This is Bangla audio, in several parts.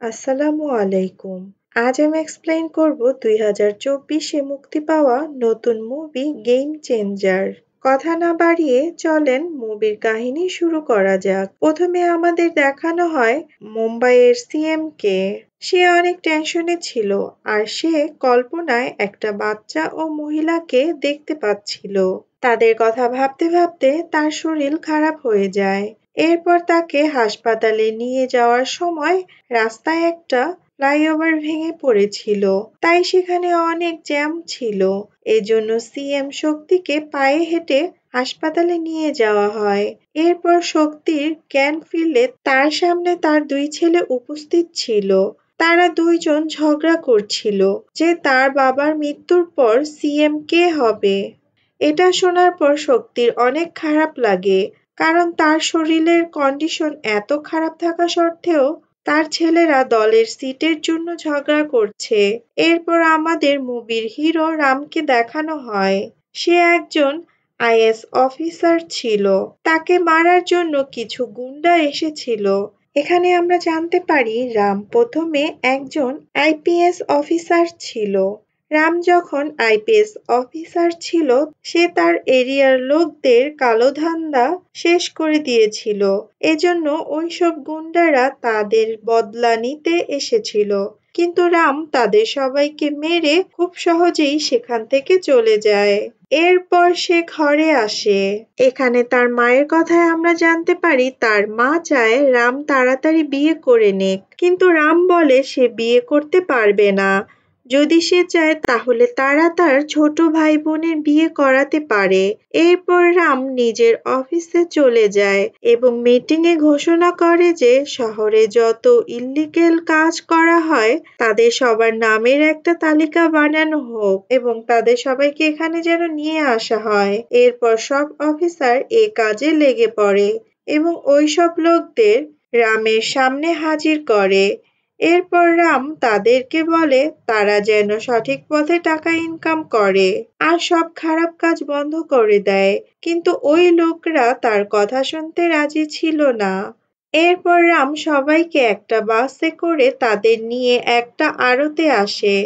আসসালামু আলাইকুম। আজ আমি এক্সপ্লেইন করব ২০২৪-এ মুক্তি পাওয়া নতুন মুভি গেম চেঞ্জার। কথা না বাড়িয়ে চলেন মুভির কাহিনী শুরু করা যাক। প্রথমে আমাদের দেখানো হয় মুম্বাইয়ের সিএমকে। সে অনেক টেনশনে ছিল আর সে কল্পনায় একটা বাচ্চা ও মহিলাকে দেখতে পাচ্ছিল। তাদের কথা ভাবতে ভাবতে তার শরীর খারাপ হয়ে যায়। এরপর তাকে হাসপাতালে নিয়ে যাওয়ার সময় রাস্তায় একটা ফ্লাইওভার ভেঙে পড়েছিল, তাই সেখানে অনেক জ্যাম ছিল। এজন্য সিএম শক্তিকে পায়ে হেঁটে হাসপাতালে নিয়ে যাওয়া হয়। এরপর শক্তির জ্ঞান ফিরলে তার সামনে তার দুই ছেলে উপস্থিত ছিল। তারা দুইজন ঝগড়া করছিল যে তার বাবার মৃত্যুর পর সিএম কে হবে। এটা শোনার পর শক্তির অনেক খারাপ লাগে, কারণ তার শরীরের কন্ডিশন এত খারাপ থাকা সত্ত্বেও তার ছেলেরা দলের সিটের জন্য ঝগড়া করছে। এরপর আমাদের মুভির হিরো রামকে দেখানো হয়। সে একজন আইএস অফিসার ছিল। তাকে মারার জন্য কিছু গুন্ডা এসেছিল। এখানে আমরা জানতে পারি রাম প্রথমে একজন আইপিএস অফিসার ছিল। রাম যখন আইপিএস অফিসার ছিল, সে তার এরিয়ার লোকদের কালো ধান্দা শেষ করে দিয়েছিল। এজন্য ওইসব গুন্ডারা তাদের বদলা নিতে এসেছিল। কিন্তু রাম তাদের সবাইকে মেরে খুব সহজেই সেখান থেকে চলে যায়। এরপর সে ঘরে আসে। এখানে তার মায়ের কথায় আমরা জানতে পারি তার মা চায় রাম তাড়াতাড়ি বিয়ে করে নিক, কিন্তু রাম বলে সে বিয়ে করতে পারবে না। যদি সে চায় তাহলে তারা তার ছোট ভাই বোনের বিয়ে করাতে পারে। এরপর রাম নিজের অফিসে চলে যায় এবং মিটিংয়ে ঘোষণা করে যে শহরে যত ইল্লিগেল কাজ করা হয় তাদের সবার নামের একটা তালিকা বানানো হোক এবং তাদের সবাইকে এখানে যেন নিয়ে আসা হয়। এরপর সব অফিসার এ কাজে লেগে পড়ে এবং ওইসব লোকদের রামের সামনে হাজির করে। এরপর রাম তাদেরকে বলে তারা যেন সঠিক পথে টাকা ইনকাম করে আর সব খারাপ কাজ বন্ধ করে দেয়, কিন্তু ওই লোকরা তার কথা শুনতে রাজি ছিল না। এরপর রাম সবাইকে একটা বাসে করে তাদের নিয়ে একটা আড়তে আসে।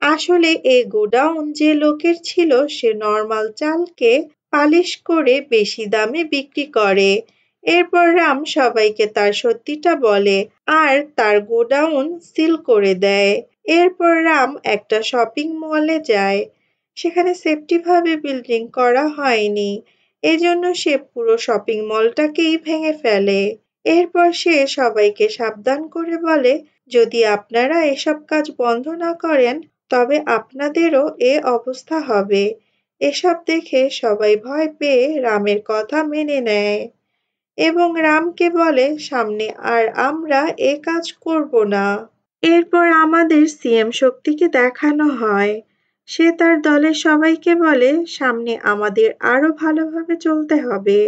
আসলে এই গোডাউন যে লোকের ছিল সে নর্মাল চালকে পালিশ করে বেশি দামে বিক্রি করে। এরপর রাম সবাইকে তার সত্যিটা বলে আর তার গোডাউন সিল করে দেয়। এরপর রাম একটা শপিং মলে যায়। সেখানে সেফটিভাবে বিল্ডিং করা হয়নি, এজন্য সে পুরো শপিং মলটাকেই ভেঙে ফেলে। এরপর সে সবাইকে সাবধান করে বলে যদি আপনারা এসব কাজ বন্ধ না করেন তবে আপনাদেরও এ অবস্থা হবে। এসব দেখে সবাই ভয় পেয়ে রামের কথা মেনে নেয় এবং রামকে বলে সামনে আর আমরা এ কাজ করব না। এরপর আমাদের সিএম শক্তিকে দেখানো হয়। সে তার দলের সবাইকে বলে সামনে আমাদের আরো ভালোভাবে চলতে হবে।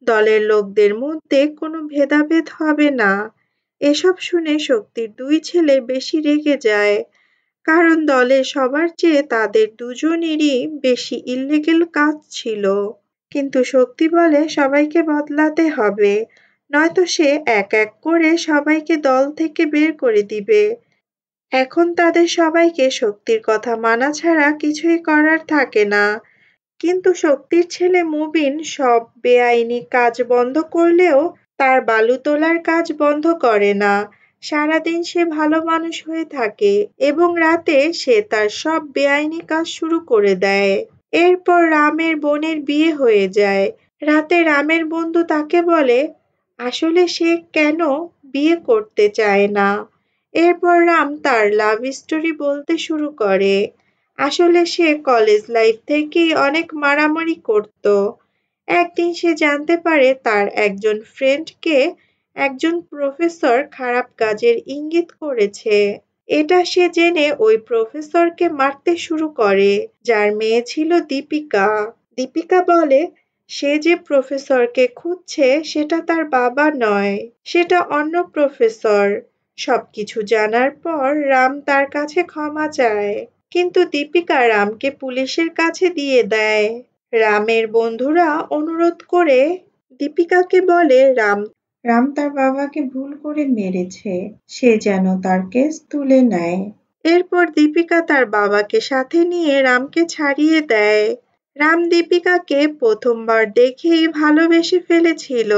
দলের লোকদের মধ্যে কোনো ভেদাভেদ হবে না। এসব শুনে শক্তির দুই ছেলে বেশি রেগে যায়, কারণ দলের সবার চেয়ে তাদের দুজনেরই বেশি ইল্লিগেল কাজ ছিল। কিন্তু শক্তি বলে সবাইকে বদলাতে হবে, নয়তো সে এক এক করে সবাইকে দল থেকে বের করে দিবে। এখন তাদের সবাইকে শক্তির কথা মানা ছাড়া কিছুই করার থাকে না। কিন্তু শক্তির ছেলে মুবিন সব বেআইনি কাজ বন্ধ করলেও তার বালু তোলার কাজ বন্ধ করে না। সারাদিন সে ভালো মানুষ হয়ে থাকে এবং রাতে সে তার সব বেআইনি কাজ শুরু করে দেয়। এরপর রামের বোনের বিয়ে হয়ে যায়। রাতে রামের বন্ধু তাকে বলে আসলে সে কেন বিয়ে করতে চায় না। এরপর রাম তার লাভ স্টোরি বলতে শুরু করে। আসলে সে কলেজ লাইফ থেকেই অনেক মারামারি করত। একদিন সে জানতে পারে তার একজন ফ্রেন্ডকে একজন প্রফেসর খারাপ কাজের ইঙ্গিত করেছে। এটা সে জেনে ওই প্রফেসরকে মারতে শুরু করে, যার মেয়ে ছিল দীপিকা। দীপিকা বলে সে যে প্রফেসরকে খুঁজছে সেটা তার বাবা নয়, সেটা অন্য প্রফেসর। সবকিছু জানার পর রাম তার কাছে ক্ষমা চায়, কিন্তু দীপিকা রামকে পুলিশের কাছে দিয়ে দেয়। রামের বন্ধুরা অনুরোধ করে দীপিকাকে বলে রাম তার বাবাকে ভুল করে মেরেছে, সে যেন তার কেস তুলে নেয়। এরপর দীপিকা তার বাবাকে সাথে নিয়ে রামকে ছাড়িয়ে দেয়। রাম দীপিকাকে প্রথমবার দেখেই ভালোবেসে ফেলেছিল,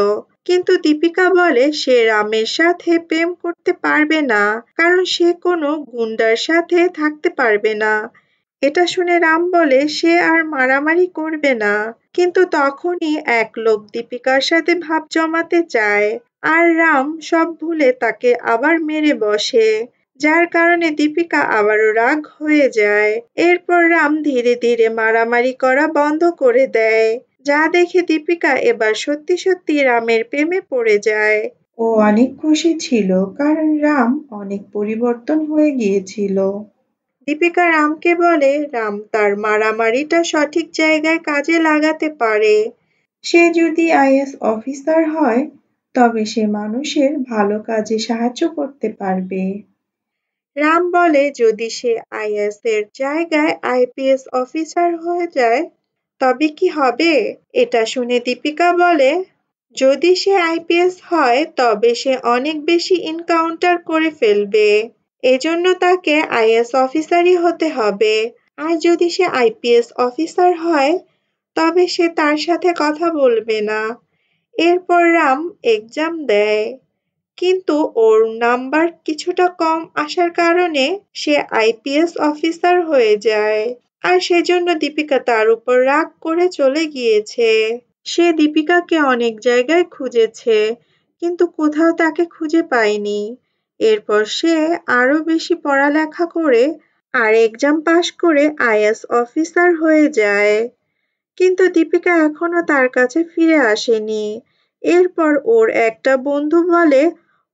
কিন্তু দীপিকা বলে সে রামের সাথে প্রেম করতে পারবে না, কারণ সে কোনো গুন্ডার সাথে থাকতে পারবে না। এটা শুনে রাম বলে সে আর মারামারি করবে না, কিন্তু তখনই এক লোক দীপিকার সাথে ভাব জমাতে চায়, আর রাম সব ভুলে তাকে আবার মেরে বসে, যার কারণে দীপিকা আবারও রাগ হয়ে যায়। এরপর রাম ধীরে ধীরে মারামারি করা বন্ধ করে দেয়, যা দেখে দীপিকা এবার সত্যি সত্যি রামের প্রেমে পড়ে যায়। ও অনেক খুশি ছিল, কারণ রাম অনেক পরিবর্তন হয়ে গিয়েছিল। দীপিকা রামকে বলে রাম তার মারামারিটা সঠিক জায়গায় কাজে লাগাতে পারে। সে যদি আইএস অফিসার হয়, তবে সে মানুষের ভালো কাজে সাহায্য করতে পারবে। রাম বলে যদি সে আইএস এর জায়গায় আইপিএস অফিসার হয়ে যায়, তবে কি হবে? এটা শুনে দীপিকা বলে যদি সে আইপিএস হয় তবে সে অনেক বেশি এনকাউন্টার করে ফেলবে। এজন্য তাকে আইএস অফিসারই হতে হবে। আর যদি সে আইপিএস অফিসার হয় তবে সে তার সাথে কথা বলবে না। এরপর রাম এক্সাম দেয়, কিন্তু ওর নাম্বার কিছুটা কম আসার কারণে সে আইপিএস অফিসার হয়ে যায়। আর সেজন্য দীপিকা তার উপর রাগ করে চলে গিয়েছে। সে দীপিকাকে অনেক জায়গায় খুঁজেছে, কিন্তু কোথাও তাকে খুঁজে পায়নি। এরপর সে আরো বেশি পড়ালেখা করে আর এক্সাম পাশ করে আইএস অফিসার হয়ে যায়। কিন্তু দীপিকা এখনো তার কাছে ফিরে আসেনি। এরপর ওর একটা বন্ধু বলে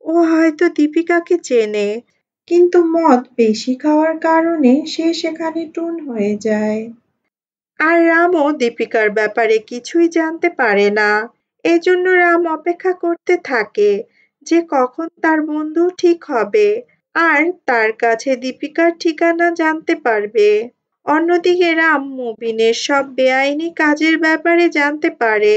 ও হয়তো দীপিকাকে চেনে, কিন্তু মদ বেশি খাওয়ার কারণে সে সেখানে টুন হয়ে যায়। আর রামও দীপিকার ব্যাপারে কিছুই জানতে পারে না। এজন্য রাম অপেক্ষা করতে থাকে যে কখন তার বন্ধু ঠিক হবে আর তার কাছে দীপিকার ঠিকানা জানতে পারবে। অন্যদিকে রাম মুবিনের সব বেআইনি কাজের ব্যাপারে জানতে পারে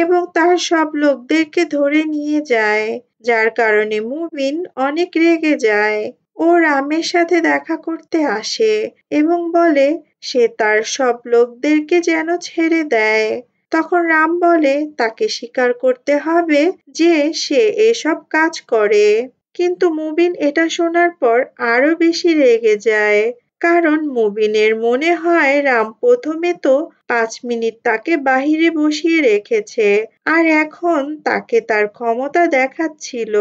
এবং তার সব লোকদেরকে ধরে নিয়ে যায়, যার কারণে মুবিন অনেক রেগে যায়। ও রামের সাথে দেখা করতে আসে এবং বলে সে তার সব লোকদেরকে যেন ছেড়ে দেয়। তখন রাম বলে তাকে স্বীকার করতে হবে যে সে এসব কাজ করে। কিন্তু মুবিন এটা শোনার পর আরো বেশি রেগে যায়, কারণ মুবিনের মনে হয় রাম প্রথমে তো 5 মিনিট তাকে বাহিরে বসিয়ে রেখেছে আর এখন তাকে তার ক্ষমতা দেখাচ্ছিল।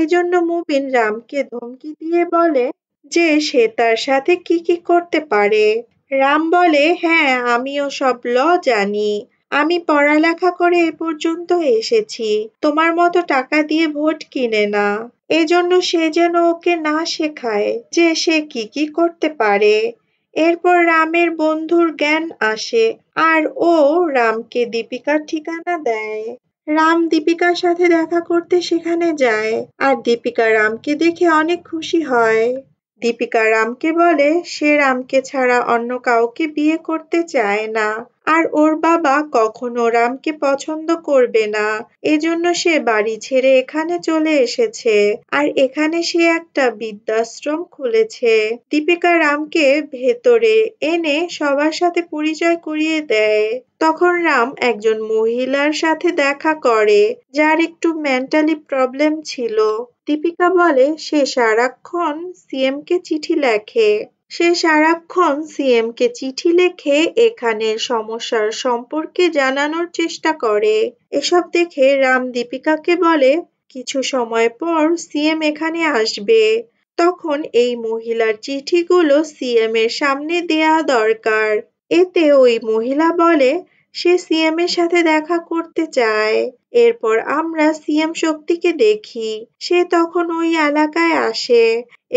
এজন্য মুবিন রামকে ধমকি দিয়ে বলে যে সে তার সাথে কি কি করতে পারে। রাম বলে হ্যাঁ আমিও সব ল জানি, আমি পড়ালেখা করে এ পর্যন্ত এসেছি, তোমার মতো টাকা দিয়ে ভোট কিনে না। এজন্য সে যেন ওকে না শেখায় যে সে কি কি করতে পারে। এরপর রামের বন্ধুর জ্ঞান আসে আর ও রামকে দীপিকার ঠিকানা দেয়। রাম দীপিকার সাথে দেখা করতে সেখানে যায় আর দীপিকা রামকে দেখে অনেক খুশি হয়। দীপিকা রামকে বলে সে রামকে ছাড়া অন্য কাউকে বিয়ে করতে চায় না আর ওর বাবা কখনো রামকে পছন্দ করবে না, এজন্য সে বাড়ি ছেড়ে এখানে চলে এসেছে আর এখানে সে একটা বৃদ্ধাশ্রম খুলেছে। দীপিকা রামকে ভেতরে এনে সবার সাথে পরিচয় করিয়ে দেয়। তখন রাম একজন মহিলার সাথে দেখা করে যার একটু মেন্টালি প্রবলেম ছিল। দীপিকা বলে সে সারাক্ষণ সিএম কে চিঠি লেখে। সে সারাক্ষণ সিএম কে চিঠি লেখে এখানের সমস্যার সম্পর্কে জানানোর চেষ্টা করে। এসব দেখে রাম দীপিকাকে বলে কিছু সময় পর সিএম এখানে আসবে, তখন এই মহিলার চিঠিগুলো সিএম এর সামনে দেয়া দরকার। এতে ওই মহিলা বলে সে সিএম এর সাথে দেখা করতে চায়। এরপর আমরা সিএম শক্তিকে দেখি, সে তখন ওই এলাকায় আসে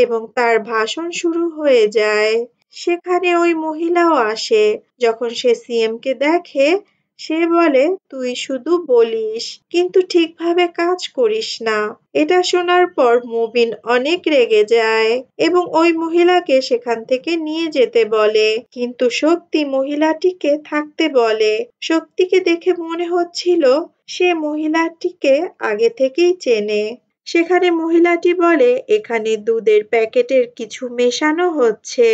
এবং তার ভাষণ শুরু হয়ে যায়। সেখানে ওই মহিলাও আসে। যখন সে সিএম কে দেখে, সে বলে, তুই শুধু বলিস কিন্তু ঠিকভাবে কাজ করিস না। এটা শোনার পর মুবিন অনেক রেগে যায় এবং ওই মহিলাকে সেখান থেকে নিয়ে যেতে বলে, কিন্তু শক্তি মহিলাটিকে থাকতে বলে। শক্তিকে দেখে মনে হচ্ছিল সে মহিলাটিকে আগে থেকেই চেনে। সেখানে মহিলাটি বলে, এখানে দুধের প্যাকেটের কিছু মেশানো হচ্ছে।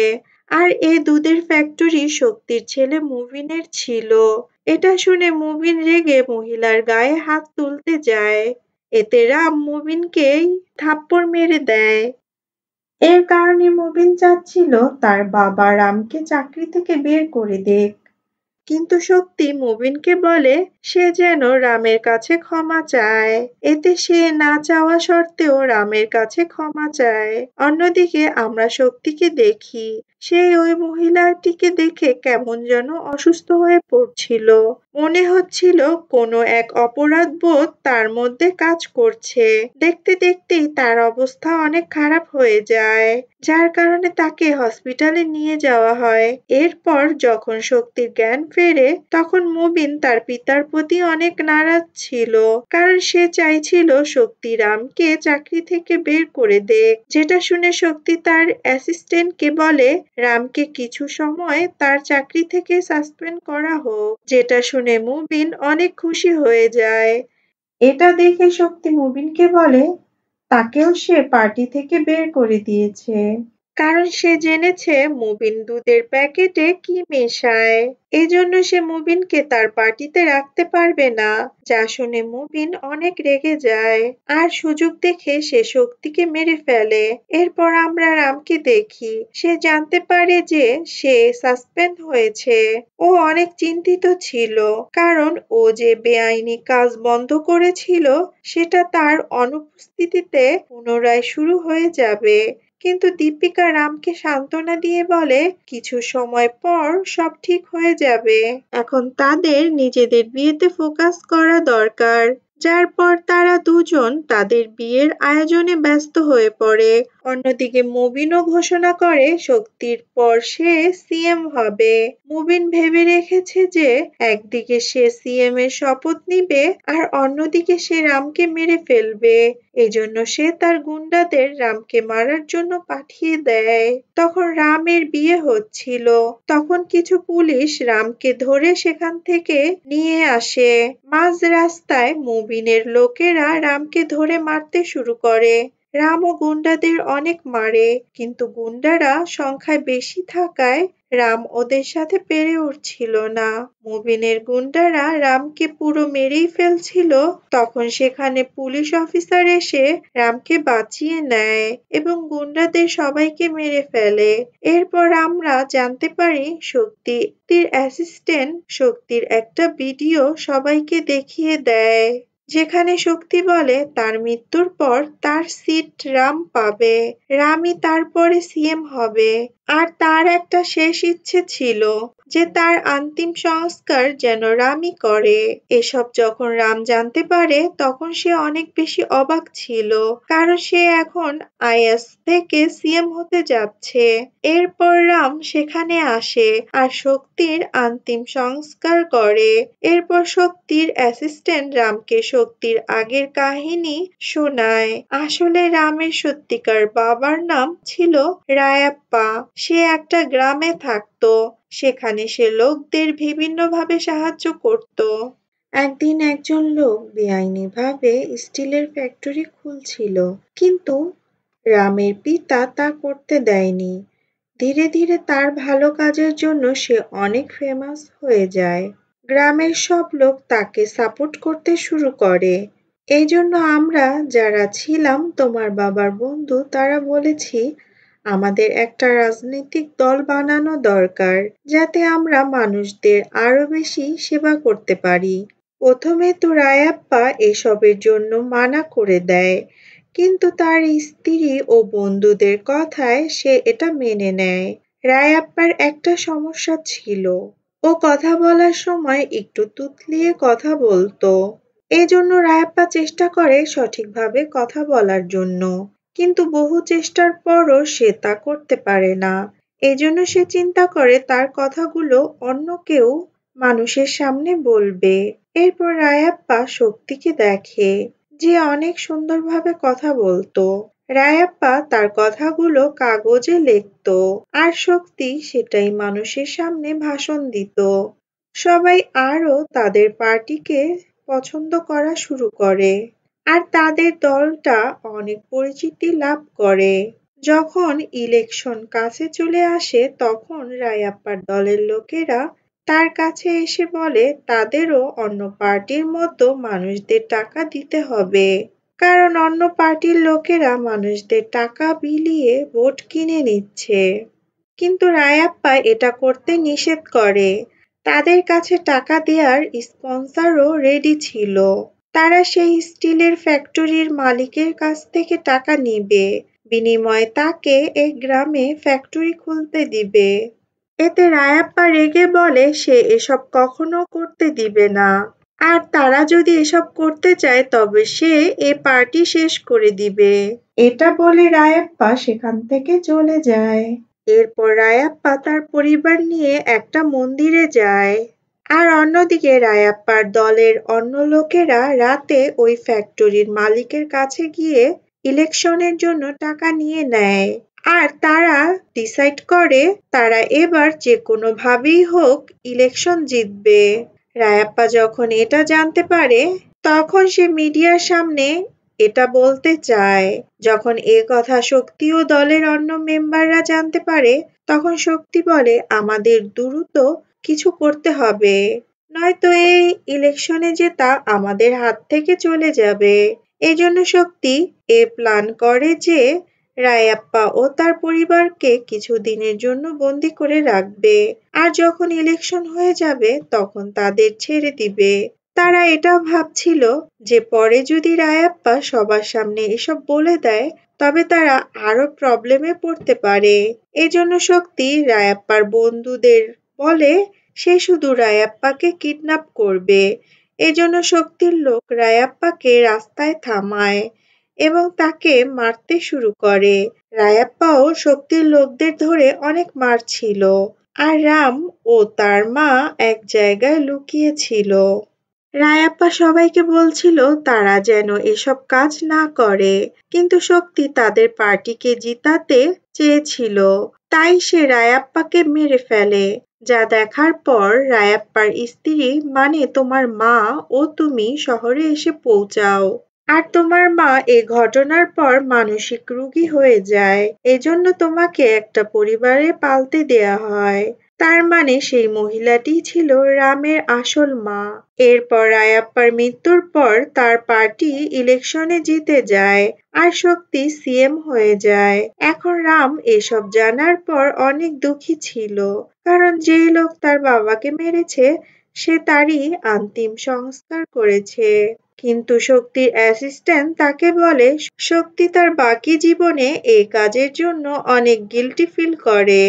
আর এই দুধের ফ্যাক্টরি শক্তির ছেলে মুবিনের ছিল। এটা শুনে মুবিন রেগে মহিলার গায়ে হাত তুলতে যায়। এতে রাম মুবিনকেই থাপ্পড় মেরে দেয়। এর কারণে মুবিন চাচ্ছিল তার বাবা রামকে চাকরি থেকে বের করে দিক। কিন্তু শক্তি মুবিনকে বলে সে যেন রামের কাছে ক্ষমা চায়। এতে সে না চাওয়া সত্ত্বেও রামের কাছে ক্ষমা চায়। অন্যদিকে আমরা শক্তিকে দেখি সে ওই মহিলাটিকে দেখে কেমন যেন অসুস্থ হয়ে পড়ছিল। মনে হচ্ছিল কোনো এক অপরাধ বোধ তার মধ্যে কাজ করছে। দেখতে দেখতেই তার অবস্থা অনেক খারাপ হয়ে যায়, যার কারণে তাকে হসপিটালে নিয়ে যাওয়া হয়। এরপর যখন শক্তির জ্ঞান ফেরে তখন মুবিন তার পিতার প্রতি অনেক নারাজ ছিল, কারণ সে চাইছিল শক্তি রামকে চাকরি থেকে বের করে দেক। যেটা শুনে শক্তি তার অ্যাসিস্ট্যান্টকে বলে রামকে কিছু সময় তার চাকরি থেকে সাসপেন্ড করা হোক। যেটা শুনে মুবিন অনেক খুশি হয়ে যায়। এটা দেখে শক্তি মুবিনকে বলে তাকেও সে পার্টি থেকে বের করে দিয়েছে, কারণ সে জেনেছে মুবিন দুধের প্যাকেটে কি মেশায়। এজন্য সে মুবিনকে তার পার্টিতে রাখতে পারবে না। যা শুনে মুবিন অনেক রেগে যায় আর সুযোগ দেখে সে শক্তিকে মেরে ফেলে। এরপর আমরা রামকে দেখি সে জানতে পারে যে সে সাসপেন্ড হয়েছে। ও অনেক চিন্তিত ছিল, কারণ ও যে বেআইনি কাজ বন্ধ করেছিল সেটা তার অনুপস্থিতিতে পুনরায় শুরু হয়ে যাবে। কিন্তু দীপিকা রামকে সান্ত্বনা দিয়ে বলে কিছু সময় পর সব ঠিক হয়ে যাবে। এখন তাদের নিজেদের বিয়েতে ফোকাস করা দরকার। যার পর তারা দুজন তাদের বিয়ের আয়োজনে ব্যস্ত হয়ে পড়ে। অন্যদিকে মুবিনও ঘোষণা করে শক্তির পর সে সিএম হবে। মুবিন ভেবে রেখেছে যে একদিকে সে সিএম এর শপথ নিবে আর অন্যদিকে সে রামকে মেরে ফেলবে। এজন্য সে তার গুন্ডাদের রামকে মারার জন্য পাঠিয়ে দেয়। তখন রামের বিয়ে হচ্ছিল। তখন কিছু পুলিশ রামকে ধরে সেখান থেকে নিয়ে আসে। মাঝ রাস্তায় মুবিনের লোকেরা রামকে ধরে মারতে শুরু করে। রামও গুন্ডাদের অনেক মারে, কিন্তু গুন্ডারা সংখ্যায় বেশি থাকায় রাম ওদের সাথে পেরে উঠছিল না। মুবিনের গুন্ডারা রামকে পুরো মেরেই ফেলছিল। তখন সেখানে পুলিশ অফিসার এসে রামকে বাঁচিয়ে নেয় এবং গুন্ডাদের সবাইকে মেরে ফেলে। এরপর আমরা জানতে পারি শক্তির অ্যাসিস্ট্যান্ট শক্তির একটা ভিডিও সবাইকে দেখিয়ে দেয়, যেখানে শক্তি বলে তার মৃত্যুর পর তার সিট রাম পাবে। রামই তারপরে সিএম হবে। আর তার একটা শেষ ইচ্ছে ছিল যে তার অন্তিম সংস্কার যেন রামই করে। এসব যখন রাম জানতে পারে তখন সে অনেক বেশি অবাক ছিল, কারণ সে এখন আইএস থেকে সিএম হতে যাচ্ছে। এরপর রাম সেখানে আসে আর শক্তির অন্তিম সংস্কার করে। এরপর শক্তির অ্যাসিস্ট্যান্ট রামকে শক্তির আগের কাহিনী শোনায়। আসলে রামের সত্যিকার বাবার নাম ছিল রায়াপ্পা। সে একটা গ্রামে থাকতো। সেখানে সে লোকদের বিভিন্নভাবে সাহায্য করত। একদিন একজন লোক বেআইনিভাবে স্টিলের ফ্যাক্টরি খুলছিল, কিন্তু রামের পিতা তা করতে দেয়নি। ধীরে ধীরে তার ভালো কাজের জন্য সে অনেক ফেমাস হয়ে যায়। গ্রামের সব লোক তাকে সাপোর্ট করতে শুরু করে। এই জন্য আমরা যারা ছিলাম তোমার বাবার বন্ধু তারা বলেছি আমাদের একটা রাজনৈতিক দল বানানো দরকার, যাতে আমরা মানুষদের আরো বেশি সেবা করতে পারি। প্রথমে তো রায়াপ্পা এসবের জন্য মানা করে দেয়, কিন্তু তার স্ত্রী ও বন্ধুদের কথায় সে এটা মেনে নেয়। রায়াপ্পার একটা সমস্যা ছিল, ও কথা বলার সময় একটু তুতলিয়ে কথা বলতো। এজন্য রায়াপ্পা চেষ্টা করে সঠিকভাবে কথা বলার জন্য, কিন্তু বহু চেষ্টার পরও সে তা করতে পারে না। এজন্য সে চিন্তা করে তার কথাগুলো অন্য কেউ মানুষের সামনে বলবে। এরপর রায়াপ্পা শক্তিকে দেখে যে অনেক সুন্দরভাবে কথা বলতো। রায়াপ্পা তার কথাগুলো কাগজে লিখতো আর শক্তি সেটাই মানুষের সামনে ভাষণ দিত। সবাই আরও তাদের পার্টিকে পছন্দ করা শুরু করে আর তাদের দলটা অনেক পরিচিতি লাভ করে। যখন ইলেকশন কাছে চলে আসে তখন রায়াপ্পার দলের লোকেরা তার কাছে এসে বলে তাদেরও অন্য পার্টির মতো মানুষদের টাকা দিতে হবে, কারণ অন্য পার্টির লোকেরা মানুষদের টাকা বিলিয়ে ভোট কিনে নিচ্ছে। কিন্তু রায়াপ্পা এটা করতে নিষেধ করে। তাদের কাছে টাকা দেওয়ার স্পন্সরও রেডি ছিল। তারা সেই স্টিলের ফ্যাক্টরির মালিকের কাছ থেকে টাকা নিবে, বিনিময়ে তাকে এই গ্রামে ফ্যাক্টরি খুলতে দিবে। এতে রায়াপ্পা রেগে বলে সে এসব কখনো করতে দিবে না, আর তারা যদি এসব করতে চায় তবে সে এ পার্টি শেষ করে দিবে। এটা বলে রায়াপ্পা সেখান থেকে চলে যায়। এরপর রায়াপ্পা তার পরিবার নিয়ে একটা মন্দিরে যায়। আর অন্যদিকে রায়াপ্পার দলের অন্য লোকেরা রাতে ওই ফ্যাক্টরির মালিকের কাছে গিয়ে ইলেকশনের জন্য টাকা নিয়ে নেয়। আর তারা ডিসাইড করে তারা এবার যে কোনো ভাবেই হোক ইলেকশন জিতবে। রায়াপ্পা যখন এটা জানতে পারে তখন সে মিডিয়ার সামনে এটা বলতে চায়। যখন এ কথা শক্তি ও দলের অন্য মেম্বাররা জানতে পারে তখন শক্তি বলে আমাদের দ্রুত কিছু করতে হবে, নয়তো এই ইলেকশনে জেতা আমাদের হাত থেকে চলে যাবে। এজন্য শক্তি প্ল্যান করে যে রায়াপ্পা ও তার পরিবারকে কিছু দিনের জন্য বন্দি করে রাখবে, আর যখন ইলেকশন হয়ে যাবে তখন তাদের ছেড়ে দিবে। তারা এটাও ভাবছিল যে পরে যদি রায়াপ্পা সবার সামনে এসব বলে দেয় তবে তারা আরো প্রবলেমে পড়তে পারে। এজন্য শক্তি রায়াপ্পার বন্ধুদের বলে সে শুধু রায়াপ্পাকে কিডন্যাপ করবে। এজন্য শক্তির লোক রায়াপ্পাকে রাস্তায় থামায় এবং তাকে মারতে শুরু করে। রায়াপ্পাও শক্তির লোকদের ধরে অনেক মারছিল, আর রাম ও তার মা এক জায়গায় লুকিয়ে ছিল। রায়াপ্পা সবাইকে বলছিল তারা যেন এসব কাজ না করে, কিন্তু শক্তি তাদের পার্টিকে জিতাতে চেয়েছিল, তাই সে রায়াপ্পাকে মেরে ফেলে। যা দেখার পর রায়াপ্পার স্ত্রী মানে তোমার মা ও তুমি শহরে এসে পৌঁছাও। আর তোমার মা এ ঘটনার পর মানসিক রোগী হয়ে যায়। এজন্য তোমাকে একটা পরিবারে পালতে দেয়া হয়। তার মানে সেই মহিলাটিই ছিল রামের আসল মা। এরপর রায়াপ্পার মৃত্যুর পর তার পার্টি ইলেকশনে জিতে যায় আর শক্তি সিএম হয়ে যায়। এখন রাম এসব জানার পর অনেক দুঃখী ছিল, কারণ যেই লোক তার বাবাকে মেরেছে সে তারই অন্তিম সংস্কার করেছে। কিন্তু শক্তির অ্যাসিস্ট্যান্ট তাকে বলে শক্তি তার বাকি জীবনে এই কাজের জন্য অনেক গিল্টি ফিল করে।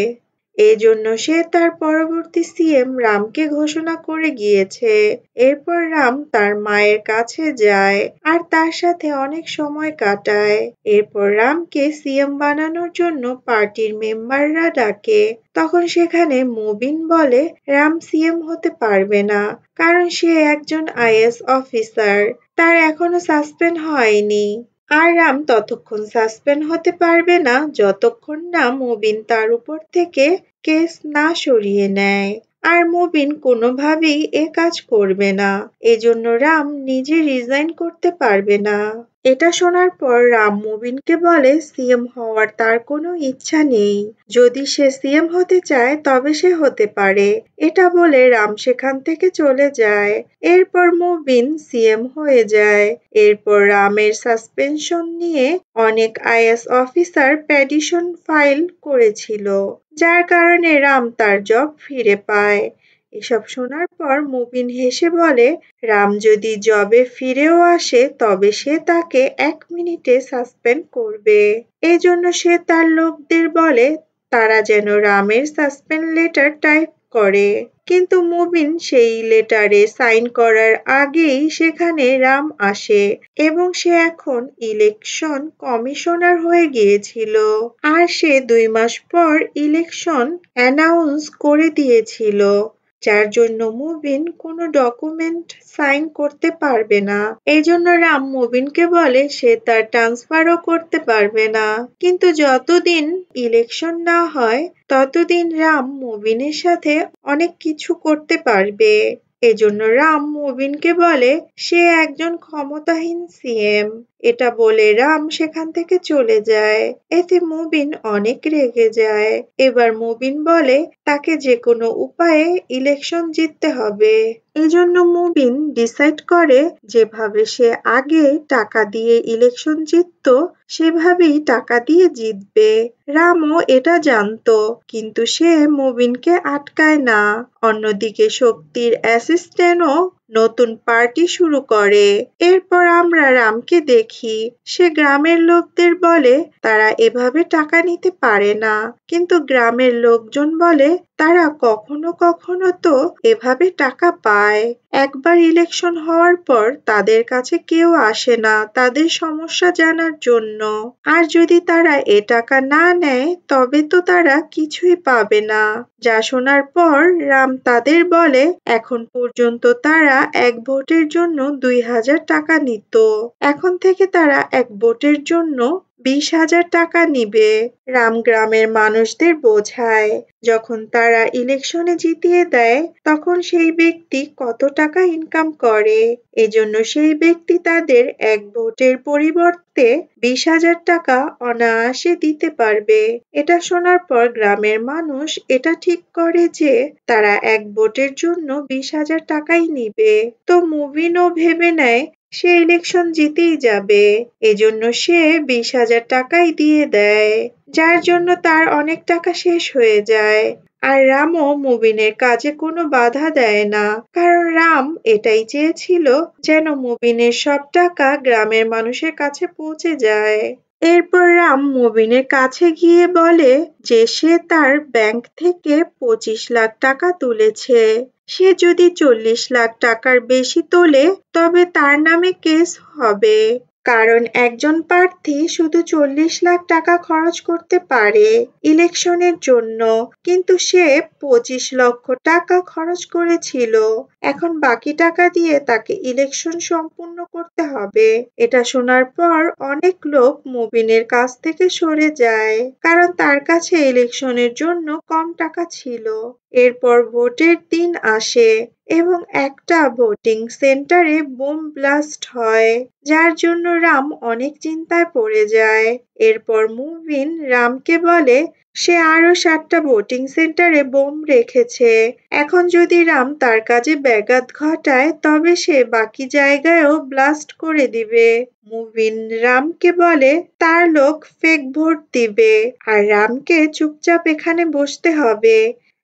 এজন্য সে তার পরবর্তী সিএম রামকে ঘোষণা করে গিয়েছে। এরপর রাম তার মায়ের কাছে যায় আর তার সাথে অনেক সময় কাটায়। এরপর রামকে সিএম বানানোর জন্য পার্টির মেম্বাররা ডাকে। তখন সেখানে মুবিন বলে রাম সিএম হতে পারবে না, কারণ সে একজন আইএএস অফিসার, তার এখনো সাসপেন্ড হয়নি। আর রাম ততক্ষণ সাসপেন্ড হতে পারবে না যতক্ষণ না মুবিন তার উপর থেকে কেস না সরিয়ে নেয়। আর মুবিন কোনোভাবেই এ কাজ করবে না। এজন্য রাম নিজে রিজাইন করতে পারবে না। এটা শোনার পর রাম মুবিনকে বলে সিএম হওয়ার তার কোনো ইচ্ছা নেই। যদি সে সিএম হতে চায় তবে সে হতে পারে। এটা বলে রাম সেখান থেকে চলে যায়। এরপর মুবিন সিএম হয়ে যায়। এরপর রামের সাসপেনশন নিয়ে অনেক আইএএস অফিসার পেটিশন ফাইল করেছিল, যার কারণে রাম তার জব ফিরে পায়। এসব শোনার পর মুবিন হেসে বলে রাম যদি জবে ফিরেও আসে তবে সে তাকে 1 মিনিটে সাসপেন্ড করবে। এজন্য সে তার লোকদের বলে তারা যেন রামের সাসপেন্ড লেটার টাইপ করে। কিন্তু মুবিন সেই লেটারে সাইন করার আগেই সেখানে রাম আসে এবং সে এখন ইলেকশন কমিশনার হয়ে গিয়েছিল। আর সে 2 মাস পর ইলেকশন অ্যানাউন্স করে দিয়েছিল। যার জন্য মুবিন কোনো ডকুমেন্ট সাইন করতে পারবে না। এজন্য রাম মুবিনকে বলে সে তার ট্রান্সফারও করতে পারবে না। কিন্তু যতদিন ইলেকশন না হয় ততদিন রাম মুবিনের সাথে অনেক কিছু করতে পারবে। এজন্য রাম মুবিনকে বলে সে একজন ক্ষমতাহীন সিএম। এটা বলে রাম সেখান থেকে চলে যায়। এতে মুবিন অনেক রেগে যায়। এবার মুবিন বলে তাকে যে কোনো উপায়ে ইলেকশন জিততে হবে। এজন্য মুবিন ডিসাইড করে যেভাবে সে আগে টাকা দিয়ে ইলেকশন জিততো সেভাবেই টাকা দিয়ে জিতবে। রামও এটা জানতো, কিন্তু সে মুবিনকে আটকায় না। অন্যদিকে শক্তির অ্যাসিস্ট্যান্টও নতুন পার্টি শুরু করে। এরপর আমরা রামকে দেখি সে গ্রামের লোকদের বলে তারা এভাবে টাকা নিতে পারে না, কিন্তু গ্রামের লোকজন বলে তারা কখনো কখনো তো এভাবে টাকা পায়। একবার ইলেকশন হওয়ার পর তাদের কাছে কেউ আসে না তাদের সমস্যা জানার জন্য। আর যদি তারা এ টাকা না নেয় তবে তো তারা কিছুই পাবে না। যা শোনার পর রাম তাদের বলে এখন পর্যন্ত তারা এক ভোটের জন্য ২,০০০ টাকা নিত। এখন থেকে তারা এক ভোটের জন্য ২০,০০০ টাকা নিবে। রাম গ্রামের মানুষদের বোঝায় যখন তারা ইলেকশনে জিতিয়ে দেয় তখন সেই ব্যক্তি কত টাকা ইনকাম করে। এজন্য সেই ব্যক্তি তাদের এক ভোটের পরিবর্তে ২০,০০০ টাকা অনায়াসে দিতে পারবে। এটা শোনার পর গ্রামের মানুষ এটা ঠিক করে যে তারা এক ভোটের জন্য ২০,০০০ টাকাই নিবে। তো মুবিনও ভেবে নেয় সে ইলেকশন জিতেই যাবে। এজন্য সে ২০,০০০ টাকাই দিয়ে দেয়, যার জন্য তার অনেক টাকা শেষ হয়ে যায়। আর রামও মুবিনের কাজে কোনো বাধা দেয় না, কারণ রাম এটাই চেয়েছিল যেন মুবিনের সব টাকা গ্রামের মানুষের কাছে পৌঁছে যায়। এরপর রাম মুবিনের কাছে গিয়ে বলে যে সে তার ব্যাংক থেকে ২৫ লাখ টাকা তুলেছে। সে যদি ৪০ লাখ টাকার বেশি তোলে তবে তার নামে কেস হবে। কারণ একজন প্রার্থী শুধু ৪০ লাখ টাকা খরচ করতে পারে ইলেকশনের জন্য, কিন্তু সে ২৫ লক্ষ টাকা খরচ করেছিল। এখন বাকি টাকা দিয়ে তাকে ইলেকশন সম্পূর্ণ করতে হবে। এটা শোনার পর অনেক লোক মুবিনের কাছ থেকে সরে যায়, কারণ তার কাছে ইলেকশনের জন্য কম টাকা ছিল। এরপর ভোটের দিন আসে এবং একটা ভোটিং সেন্টারে বোম ব্লাস্ট হয়, যার জন্য রাম অনেক চিন্তায় পড়ে যায়। এরপর মুবিন রামকে বলে সে আরো ৭টা ভোটিং সেন্টারে বোম রেখেছে। এখন যদি রাম তার কাজে ব্যাঘাত ঘটায় তবে সে বাকি জায়গায়ও ব্লাস্ট করে দিবে। মুবিন রামকে বলে তার লোক ফেক ভোট দিবে আর রামকে চুপচাপ এখানে বসতে হবে।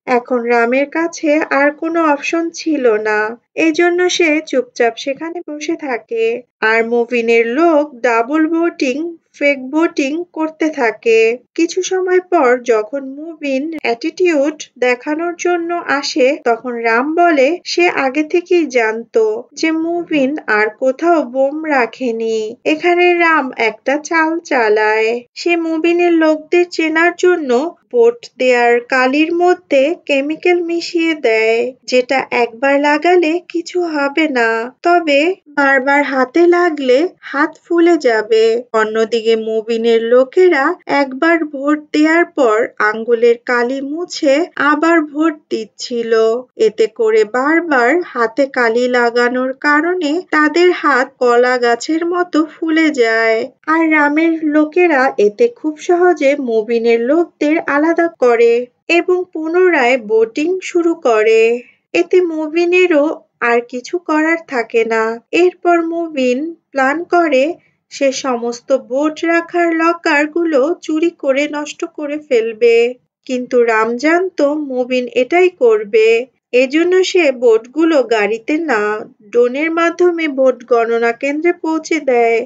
এখন রামের কাছে আর কোনো অপশন ছিল না, এজন্য সে চুপচাপ সেখানে বসে থাকে। আর মুবিনের লোক ডাবল ভোটিং ফেক ভোটিং করতে থাকে। কিছু সময় পর যখন মুবিন অ্যাটিটিউড দেখানোর জন্য আসে তখন রাম বলে সে আগে থেকেই জানতো যে মুবিন আর কোথাও বোম রাখেনি। এখানে রাম একটা চাল চালায়। সে মুবিনের লোকদের চেনার জন্য ভোট দেয়ার কালির মধ্যে কেমিক্যাল মিশিয়ে দেয়, যেটা একবার লাগালে কিছু হবে না, তবে বারবার হাতে লাগলে হাত ফুলে যাবে। অন্যদিকে মুবিনের লোকেরা একবার ভোট দেওয়ার পর আঙ্গুলের কালি মুছে আবার ভোট দিচ্ছিল। এতে করে বারবার হাতে কালি লাগানোর কারণে তাদের হাত কলা গাছের মতো ফুলে যায়। আর রামের লোকেরা এতে খুব সহজে মুবিনের লোকদের আলাদা করে এবং পুনরায় ভোটিং শুরু করে। এতে মুবিনেরও আর কিছু করার থাকে না। এরপর মুবিন প্ল্যান করে সে সমস্ত ভোট রাখার লকার গুলো চুরি করে নষ্ট করে ফেলবে। কিন্তু রাম জানতো মুবিন এটাই করবে। এজন্য সে ভোটগুলো গাড়িতে না ড্রোনের মাধ্যমে ভোট গণনা কেন্দ্রে পৌঁছে দেয়।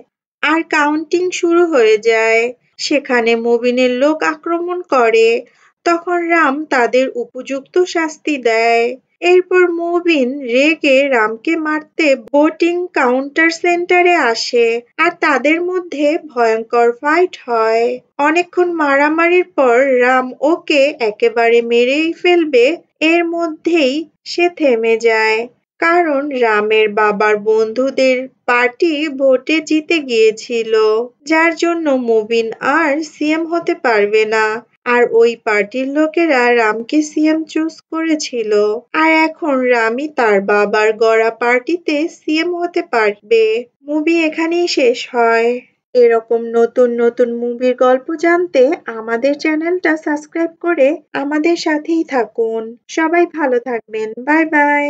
আর কাউন্টিং শুরু হয়ে যায়। সেখানে মুবিনের লোক আক্রমণ করে। তখন রাম তাদের উপযুক্ত শাস্তি দেয়। এরপর মুবিন রেগে রামকে মারতে ভোটিং কাউন্টার সেন্টারে আসে আর তাদের মধ্যে ভয়ঙ্কর ফাইট হয়। অনেকক্ষণ মারামারির পর রাম ওকে একেবারে মেরেই ফেলবে এর মধ্যেই সে থেমে যায়। কারণ রামের বাবার বন্ধুদের পার্টি ভোটে জিতে গিয়েছিল, যার জন্য মুবিন আর সিএম হতে পারবে না। আর ওই পার্টির লোকেরা রামকে সিএম চুজ করেছিল। আর এখন রামই তার বাবার গড়া পার্টিতে সিএম হতে পারবে। মুভি এখানেই শেষ হয়। এরকম নতুন নতুন মুভির গল্প জানতে আমাদের চ্যানেলটা সাবস্ক্রাইব করে আমাদের সাথেই থাকুন। সবাই ভালো থাকবেন। Bye bye.